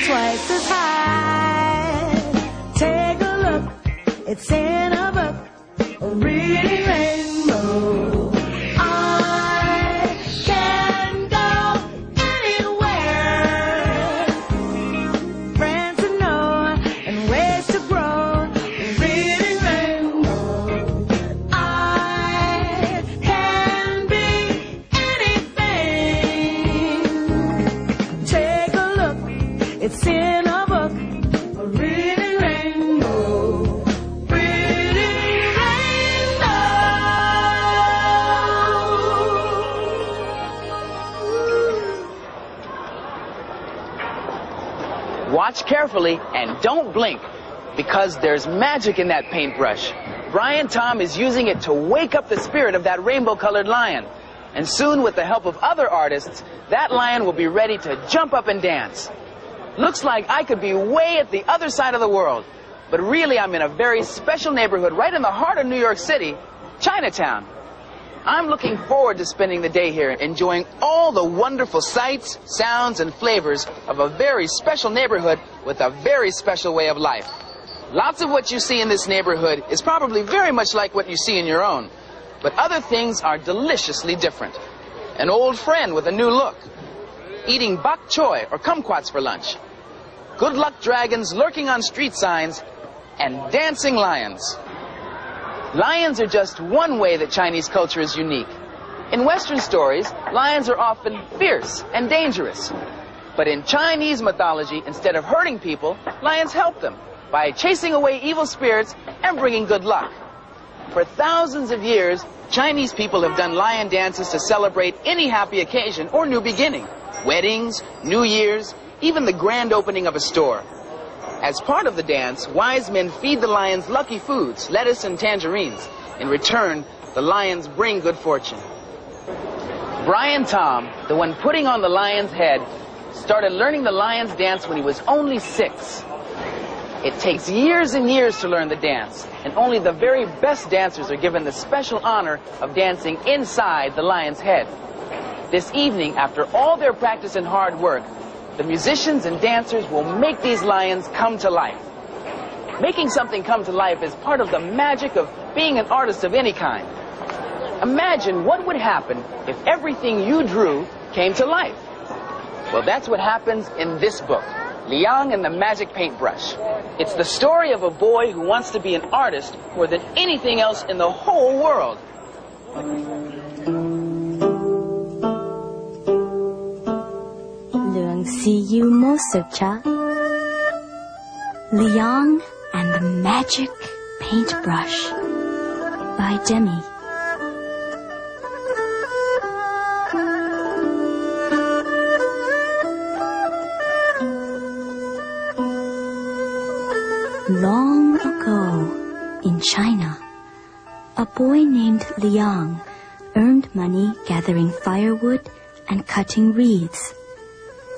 twice as high. Take a look, it's in a book, a reading rainbow. I can go anywhere, friends to know and ways to grow, a reading rainbow. I can be anything. Take a look, it's in a book, a reading rainbow, reading rainbow. Watch carefully and don't blink, because there's magic in that paintbrush. Brian Tom is using it to wake up the spirit of that rainbow-colored lion. And soon, with the help of other artists, that lion will be ready to jump up and dance. Looks like I could be way at the other side of the world, but really I'm in a very special neighborhood right in the heart of New York City, Chinatown. I'm looking forward to spending the day here, enjoying all the wonderful sights, sounds, and flavors of a very special neighborhood with a very special way of life. Lots of what you see in this neighborhood is probably very much like what you see in your own, but other things are deliciously different. An old friend with a new look, eating bok choy or kumquats for lunch, good luck dragons lurking on street signs, and dancing lions. Lions are just one way that Chinese culture is unique. In Western stories, lions are often fierce and dangerous. But in Chinese mythology, instead of hurting people, lions help them by chasing away evil spirits and bringing good luck. For thousands of years, Chinese people have done lion dances to celebrate any happy occasion or new beginning. Weddings, New Year's, even the grand opening of a store. As part of the dance, wise men feed the lions lucky foods, lettuce and tangerines. In return, the lions bring good fortune. Brian Tom, the one putting on the lion's head, started learning the lion's dance when he was only 6. It takes years and years to learn the dance, and only the very best dancers are given the special honor of dancing inside the lion's head. This evening, after all their practice and hard work, the musicians and dancers will make these lions come to life. Making something come to life is part of the magic of being an artist of any kind. Imagine what would happen if everything you drew came to life. Well, that's what happens in this book, Liang and the Magic Paintbrush. It's the story of a boy who wants to be an artist more than anything else in the whole world. See you, Mosucha. Liang and the Magic Paintbrush by Demi. Long ago, in China, a boy named Liang earned money gathering firewood and cutting reeds.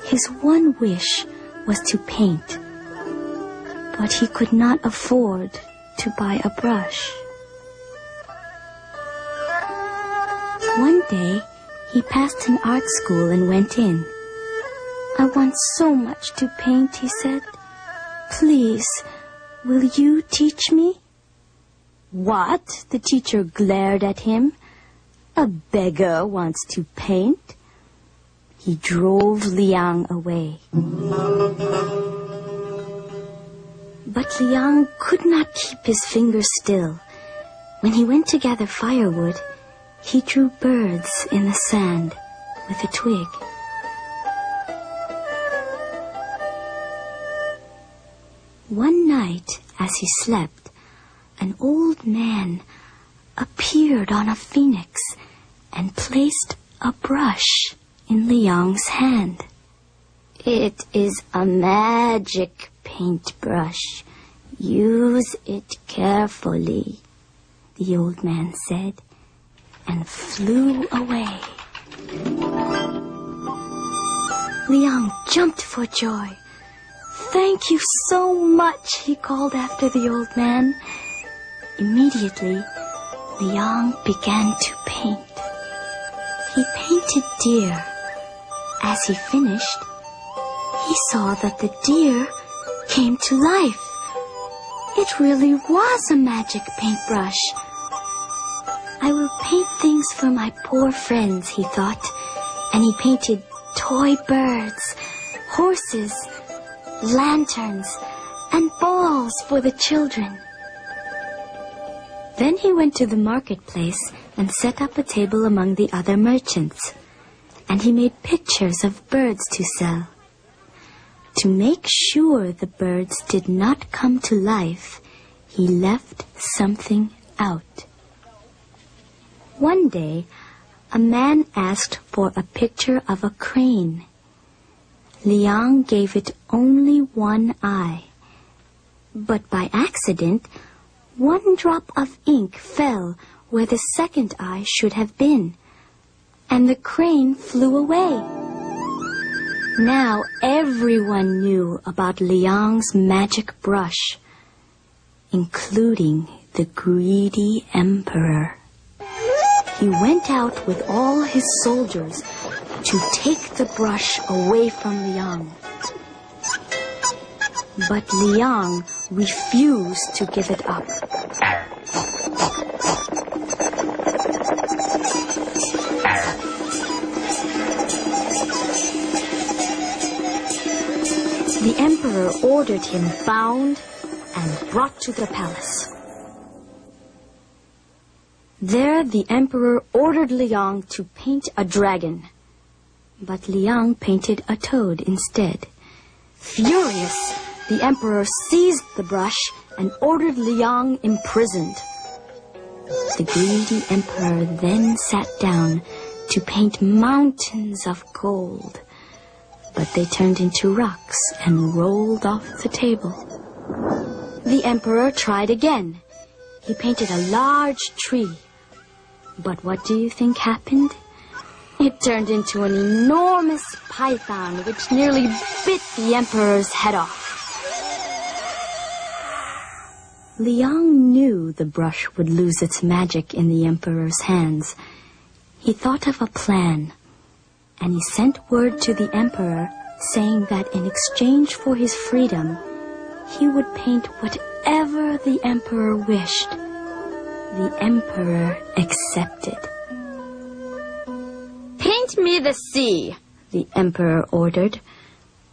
His one wish was to paint, but he could not afford to buy a brush. One day, he passed an art school and went in. "I want so much to paint," he said. "Please, will you teach me?" "What?" the teacher glared at him. "A beggar wants to paint?" He drove Liang away. But Liang could not keep his fingers still. When he went to gather firewood, he drew birds in the sand with a twig. One night, as he slept, an old man appeared on a phoenix and placed a brush in Liang's hand. "It is a magic paintbrush. Use it carefully," the old man said, and flew away. Liang jumped for joy. "Thank you so much," he called after the old man. Immediately, Liang began to paint. He painted deer. As he finished, he saw that the deer came to life. It really was a magic paintbrush. I will paint things for my poor friends, he thought, and he painted toy birds, horses, lanterns, and balls for the children. Then he went to the marketplace and set up a table among the other merchants, and he made pictures of birds to sell. To make sure the birds did not come to life, he left something out. One day, a man asked for a picture of a crane. Liang gave it only one eye. But by accident, one drop of ink fell where the second eye should have been, and the crane flew away. Now everyone knew about Liang's magic brush, including the greedy emperor. He went out with all his soldiers to take the brush away from Liang. But Liang refused to give it up. The emperor ordered him bound and brought to the palace. There the emperor ordered Liang to paint a dragon, but Liang painted a toad instead. Furious, the emperor seized the brush and ordered Liang imprisoned. The greedy emperor then sat down to paint mountains of gold, but they turned into rocks and rolled off the table. The emperor tried again. He painted a large tree. But what do you think happened? It turned into an enormous python which nearly bit the emperor's head off. Liang knew the brush would lose its magic in the emperor's hands. He thought of a plan, and he sent word to the emperor saying that in exchange for his freedom, he would paint whatever the emperor wished. The emperor accepted. Paint me the sea, the emperor ordered.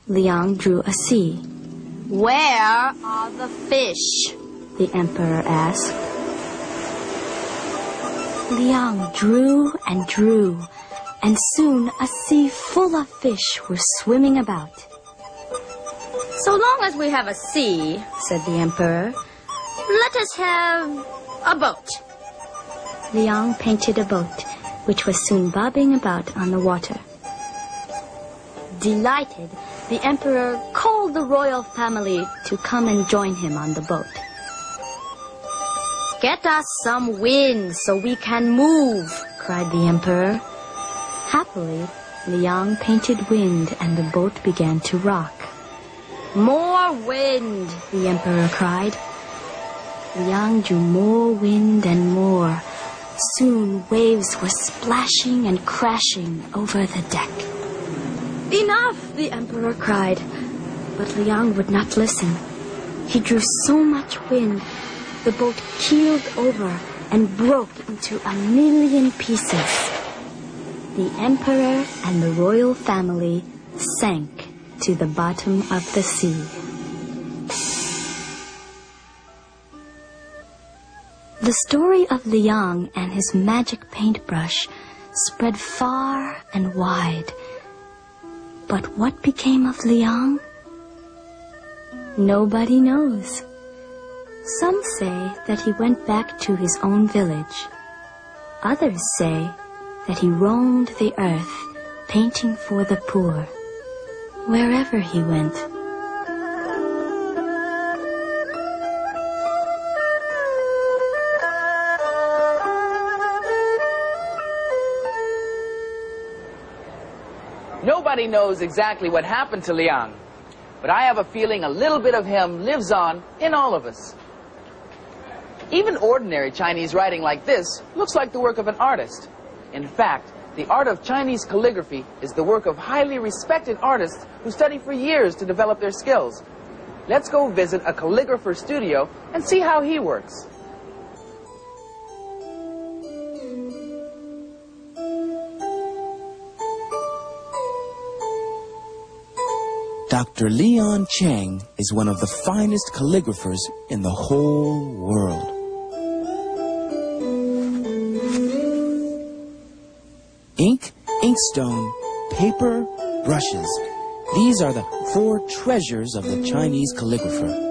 Liang drew a sea. Where are the fish? The emperor asked. Liang drew and drew, and soon a sea full of fish were swimming about. So long as we have a sea, said the emperor, let us have a boat. Liang painted a boat, which was soon bobbing about on the water. Delighted, the emperor called the royal family to come and join him on the boat. Get us some wind so we can move, cried the emperor. Happily, Liang painted wind and the boat began to rock. More wind, the emperor cried. Liang drew more wind and more. Soon waves were splashing and crashing over the deck. Enough, the emperor cried. But Liang would not listen. He drew so much wind, the boat keeled over and broke into 1,000,000 pieces. The emperor and the royal family sank to the bottom of the sea. The story of Liang and his magic paintbrush spread far and wide. But what became of Liang? Nobody knows. Some say that he went back to his own village. Others say that he roamed the earth, painting for the poor, wherever he went. Nobody knows exactly what happened to Liang, but I have a feeling a little bit of him lives on in all of us. Even ordinary Chinese writing like this looks like the work of an artist. In fact, The art of Chinese calligraphy is the work of highly respected artists who study for years to develop their skills. Let's go visit a calligrapher's studio and see how he works. Dr. Liang is one of the finest calligraphers in the whole world. Ink, inkstone, paper, brushes. These are the 4 treasures of the Chinese calligrapher.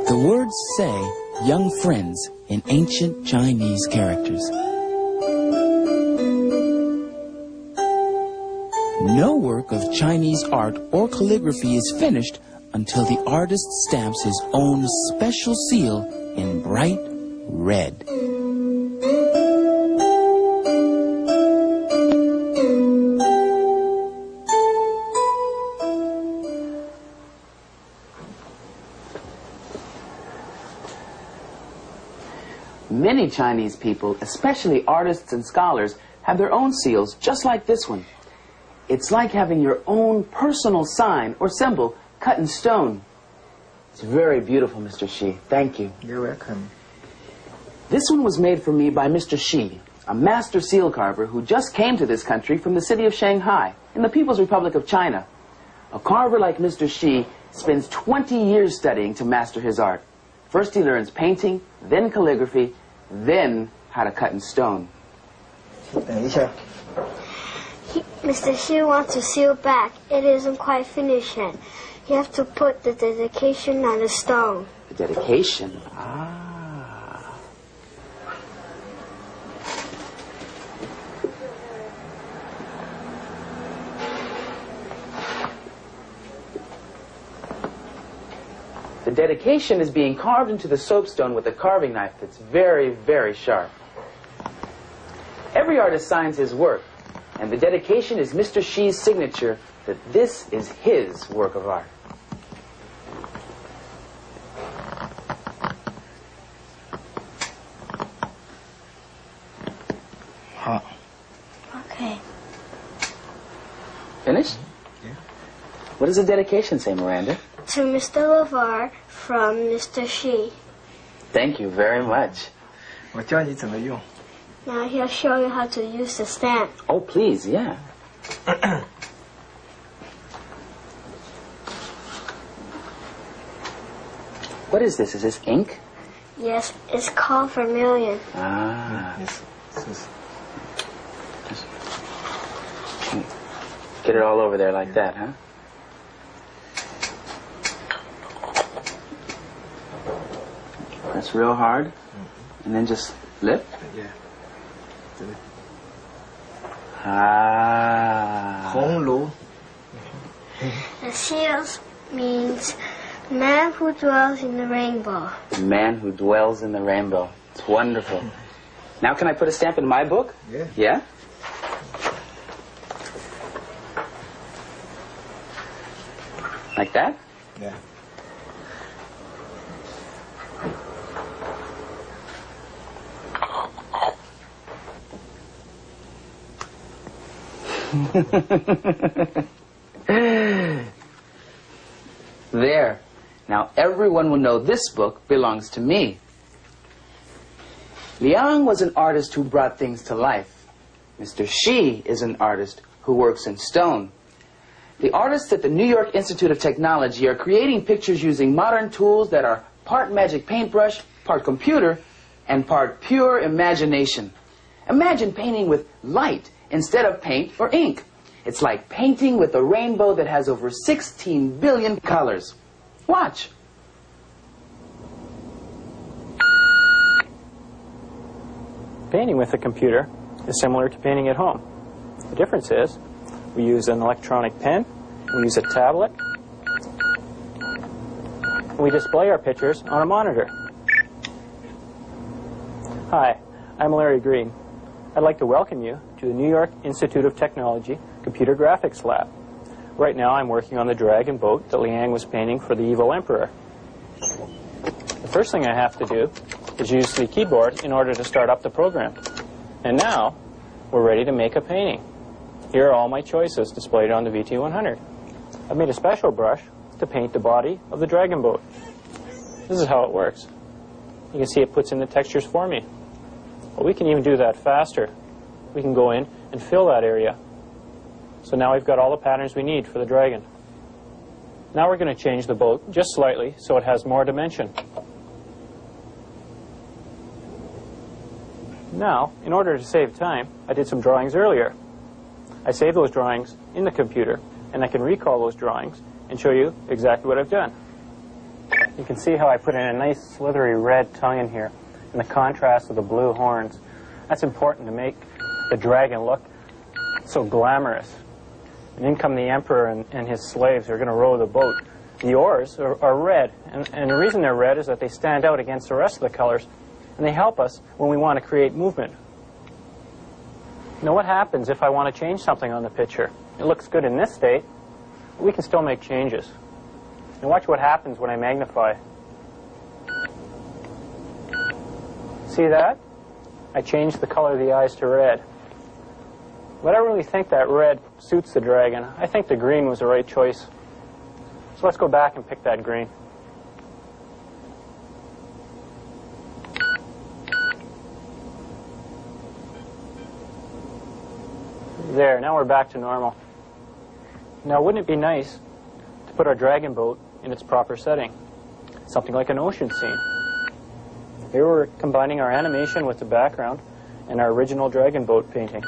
The words say young friends in ancient Chinese characters. No work of Chinese art or calligraphy is finished until the artist stamps his own special seal in bright red. Many Chinese people, especially artists and scholars, have their own seals just like this one. It's like having your own personal sign or symbol cut in stone. It's very beautiful, Mr. Shi. Thank you. You're welcome. This one was made for me by Mr. Shi, a master seal carver who just came to this country from the city of Shanghai in the People's Republic of China. A carver like Mr. Shi spends 20 years studying to master his art. First he learns painting, then calligraphy, then how to cut in stone. 等一下， Mr. Xu wants to seal back. It isn't quite finished yet. You have to put the dedication on the stone. The dedication? Ah. The dedication is being carved into the soapstone with a carving knife that's very, very sharp. Every artist signs his work, and the dedication is Mr. Shi's signature that this is his work of art. Okay. Finished? Yeah. What does the dedication say, Miranda? To Mr. LeVar from Mr. Shi. Thank you very much. 我教你怎么用。 Now he'll show you how to use the stamp. Oh, please, yeah. What is this? Is this ink? Yes, it's called vermilion. Ah. Yes. Yes. Just get it all over there like that, huh? Press real hard, and then just lift. Yeah. Ah. 红炉。 The seals means man who dwells in the rainbow. The man who dwells in the rainbow. It's wonderful. Now can I put a stamp in my book? Yeah. Yeah? Like that? Yeah. There. Now everyone will know this book belongs to me. Liang was an artist who brought things to life. Mr. Shi is an artist who works in stone. The artists at the New York Institute of Technology are creating pictures using modern tools that are part magic paintbrush, part computer, and part pure imagination. Imagine painting with light instead of paint or ink. It's like painting with a rainbow that has over 16 billion colors. Watch. Painting with a computer is similar to painting at home. The difference is we use an electronic pen, we use a tablet, and we display our pictures on a monitor. Hi, I'm Larry Green. I'd like to welcome you to the New York Institute of Technology Computer Graphics Lab. Right now I'm working on the dragon boat that Liang was painting for the evil emperor. The first thing I have to do is use the keyboard in order to start up the program. And now we're ready to make a painting. Here are all my choices displayed on the VT100. I've made a special brush to paint the body of the dragon boat. This is how it works. You can see it puts in the textures for me. But we can even do that faster. We can go in and fill that area. So now we've got all the patterns we need for the dragon. Now we're going to change the boat just slightly so it has more dimension. Now, in order to save time, I did some drawings earlier. I saved those drawings in the computer, and I can recall those drawings and show you exactly what I've done. You can see how I put in a nice slithery red tongue in here, and the contrast of the blue horns. That's important to make the dragon look so glamorous. And in come the emperor and his slaves are going to row the boat. The oars are red, and the reason they're red is that they stand out against the rest of the colors, and they help us when we want to create movement. Now what happens if I want to change something on the picture? It looks good in this state, but we can still make changes. Now watch what happens when I magnify. See that? I changed the color of the eyes to red. But I don't really think that red suits the dragon. I think the green was the right choice. So let's go back and pick that green. There, now we're back to normal. Now wouldn't it be nice to put our dragon boat in its proper setting? Something like an ocean scene. Here we're combining our animation with the background and our original dragon boat painting.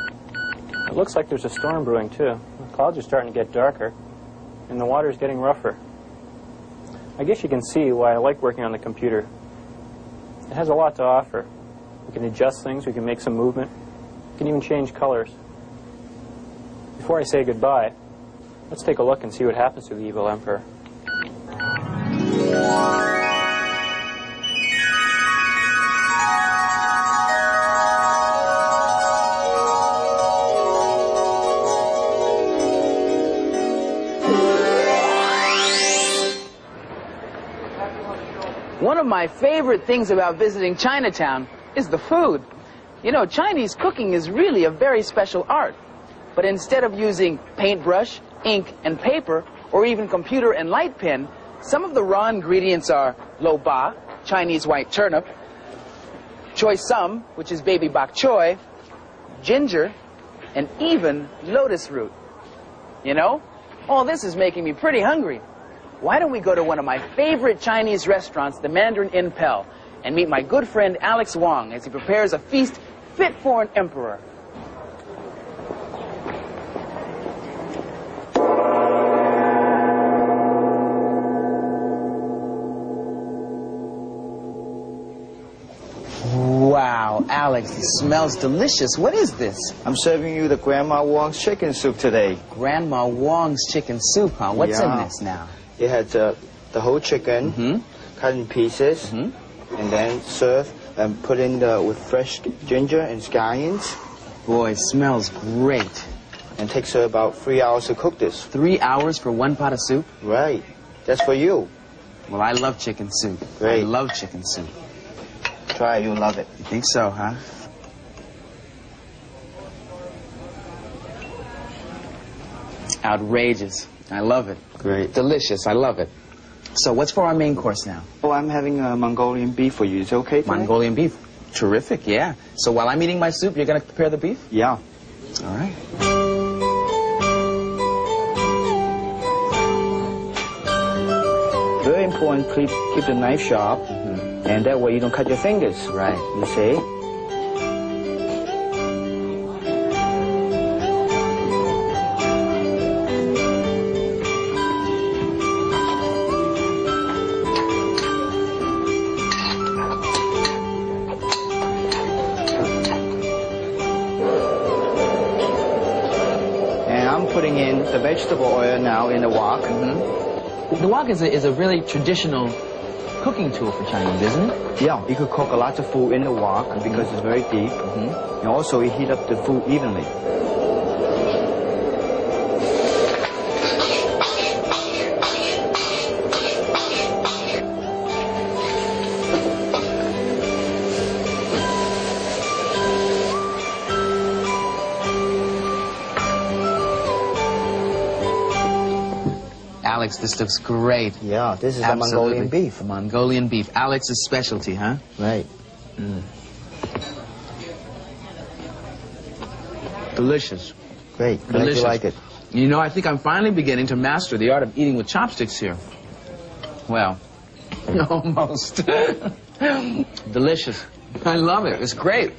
It looks like there's a storm brewing too. The clouds are starting to get darker and the water's getting rougher. I guess you can see why I like working on the computer. It has a lot to offer. We can adjust things, we can make some movement, we can even change colors. Before I say goodbye, let's take a look and see what happens to the evil emperor. One of my favorite things about visiting Chinatown is the food. You know, Chinese cooking is really a very special art. But instead of using paintbrush, ink, and paper, or even computer and light pen, some of the raw ingredients are lo ba, Chinese white turnip, choy sum, which is baby bok choy, ginger, and even lotus root. You know, all this is making me pretty hungry. Why don't we go to one of my favorite Chinese restaurants, the Mandarin in Pell, and meet my good friend Alex Wong as he prepares a feast fit for an emperor. Wow, Alex, it smells delicious. What is this? I'm serving you the Grandma Wong's chicken soup today. Grandma Wong's chicken soup, huh? What's in this now? It has the whole chicken, cut in pieces, and then serve and put in with fresh ginger and scallions. Boy, it smells great. And it takes about 3 hours to cook this. 3 hours for one pot of soup? Right. That's for you. Well, I love chicken soup. Great. I love chicken soup. Try it, you'll love it. You think so, huh? Outrageous. I love it. Great. Delicious. I love it. So what's for our main course now? Oh, I'm having a Mongolian beef for you. Is it okay for Mongolian beef. Terrific, yeah. So while I'm eating my soup, you're going to prepare the beef? me? Yeah. All right. Very important, keep the knife sharp, and that way you don't cut your fingers. Right. You see? And I'm putting in the vegetable oil now in the wok. The wok is a really traditional cooking tool for Chinese, isn't it? Yeah, you could cook a lot of food in the wok because it's very deep. And also it heat up the food evenly. Alex, this looks great. Yeah, this is the Absolutely. Mongolian beef. The Mongolian beef. Alex's specialty, huh? Right. Delicious. Great. Glad Delicious. you like it. You know, I think I'm finally beginning to master the art of eating with chopsticks here. Well, almost. Delicious. I love it. It's great.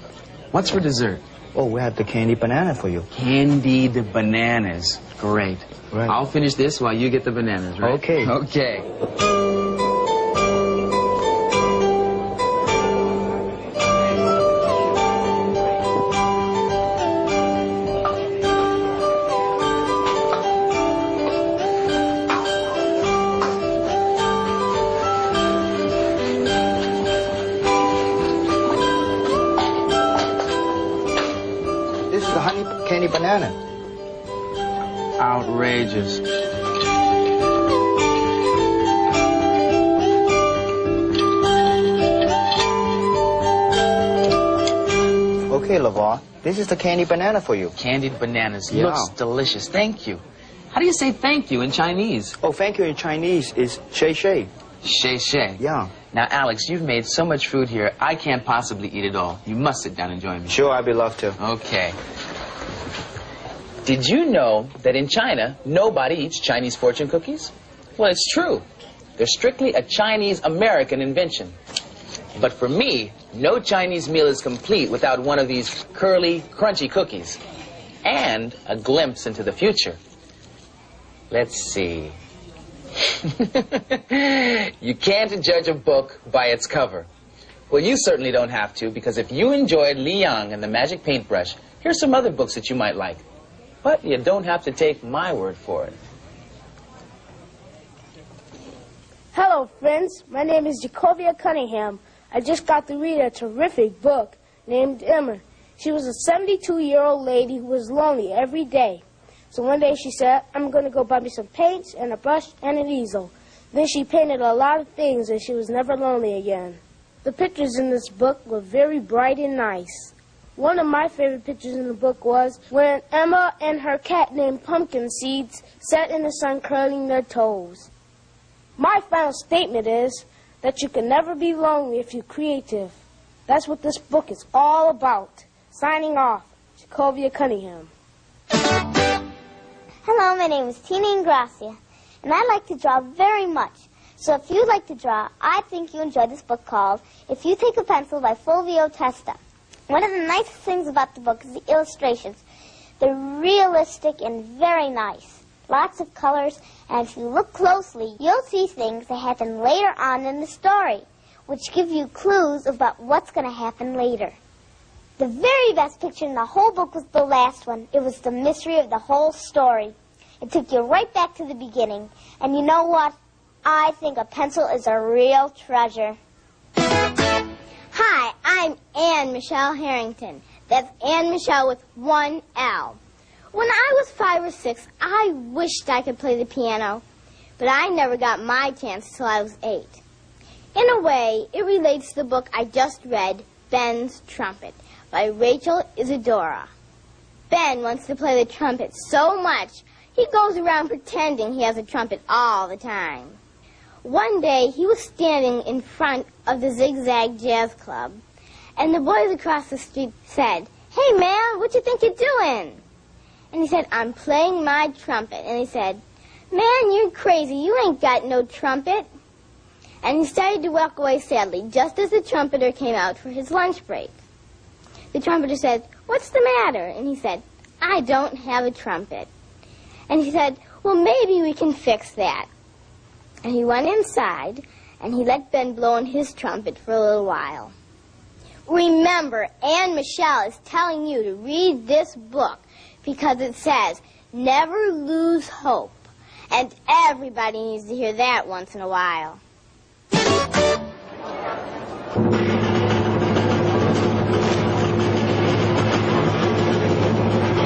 What's for dessert? Oh, we have the candied banana for you. Candied bananas. Great. Right. I'll finish this while you get the bananas, right? Okay. Okay. This is the honey candy banana. Outrageous. Okay, LeVar, this is the candy banana for you. Candied bananas. Yeah. Looks delicious. Thank you. How do you say thank you in Chinese? Oh, thank you in Chinese is shay shay. Shay shay. Yeah. Now, Alex, you've made so much food here, I can't possibly eat it all. You must sit down and join me. Sure, I'd be love to. Okay. Did you know that in China, nobody eats Chinese fortune cookies? Well, it's true. They're strictly a Chinese-American invention. But for me, no Chinese meal is complete without one of these curly, crunchy cookies. And a glimpse into the future. Let's see. You can't judge a book by its cover. Well, you certainly don't have to, because if you enjoyed Liang and the Magic Paintbrush, here's some other books that you might like. But you don't have to take my word for it. Hello, friends. My name is Jacobia Cunningham. I just got to read a terrific book named Emma. She was a 72-year-old lady who was lonely every day. So one day she said, I'm going to go buy me some paints and a brush and an easel. Then she painted a lot of things and she was never lonely again. The pictures in this book were very bright and nice. One of my favorite pictures in the book was when Emma and her cat named Pumpkin Seeds sat in the sun curling their toes. My final statement is that you can never be lonely if you're creative. That's what this book is all about. Signing off, Jacobia Cunningham. Hello, my name is Tina Ingracia, and I like to draw very much. So if you like to draw, I think you enjoy this book called If You Take a Pencil by Fulvio Testa. One of the nicest things about the book is the illustrations. They're realistic and very nice. Lots of colors, and if you look closely, you'll see things that happen later on in the story, which give you clues about what's going to happen later. The very best picture in the whole book was the last one. It was the mystery of the whole story. It took you right back to the beginning. And you know what? I think a pencil is a real treasure. Hi, I'm Anne Michelle Harrington. That's Anne Michelle with one L. When I was 5 or 6, I wished I could play the piano, but I never got my chance until I was 8. In a way, it relates to the book I just read, Ben's Trumpet, by Rachel Isadora. Ben wants to play the trumpet so much, He goes around pretending he has a trumpet all the time. One day, he was standing in front of the Zigzag Jazz Club, and the boys across the street said, "Hey, man, what you think you're doing?" And he said, "I'm playing my trumpet." And he said, "Man, you're crazy. You ain't got no trumpet." And he started to walk away sadly, just as the trumpeter came out for his lunch break. The trumpeter said, "What's the matter?" And he said, "I don't have a trumpet." And he said, "Well, maybe we can fix that." And he went inside, and he let Ben blow on his trumpet for a little while. Remember, Anne Michelle is telling you to read this book because it says, never lose hope. And everybody needs to hear that once in a while.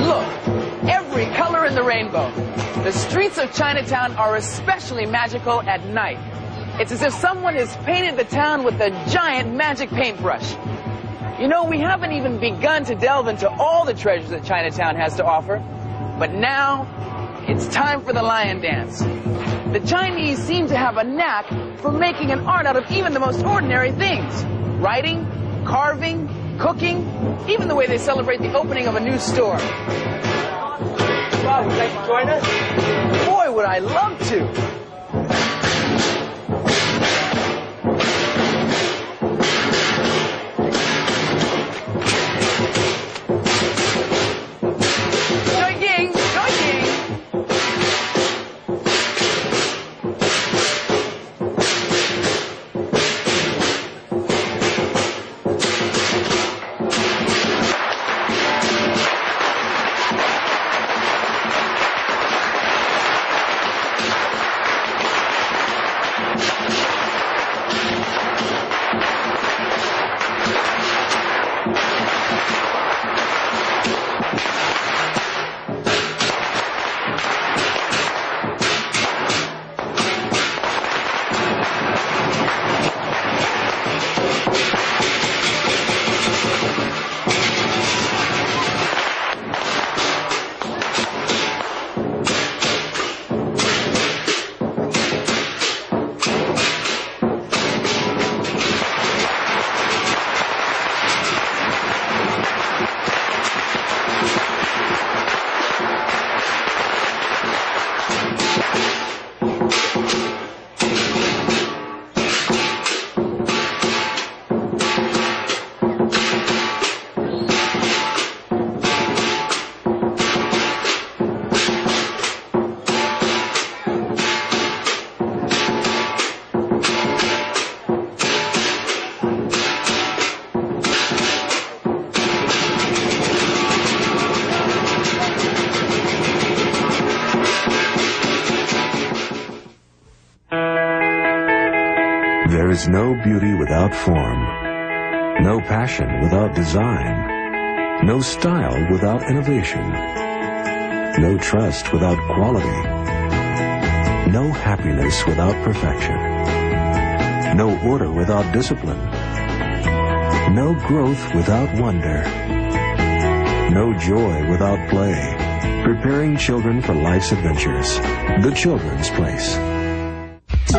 Look, every color in the rainbow. The streets of Chinatown are especially magical at night. It's as if someone has painted the town with a giant magic paintbrush. You know, we haven't even begun to delve into all the treasures that Chinatown has to offer. But now, it's time for the lion dance. The Chinese seem to have a knack for making an art out of even the most ordinary things. Writing, carving, cooking, even the way they celebrate the opening of a new store. Bob, would you like to join us? Boy, would I love to. Jogging, jogging. There is no beauty without form, no passion without design, no style without innovation, no trust without quality, no happiness without perfection, no order without discipline, no growth without wonder, no joy without play. Preparing children for life's adventures. The Children's Place.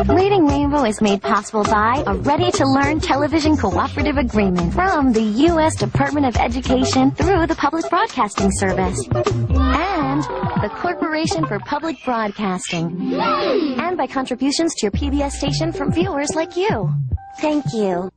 Reading Rainbow is made possible by a ready-to-learn television cooperative agreement from the U.S. Department of Education through the Public Broadcasting Service and the Corporation for Public Broadcasting, and by contributions to your PBS station from viewers like you. Thank you.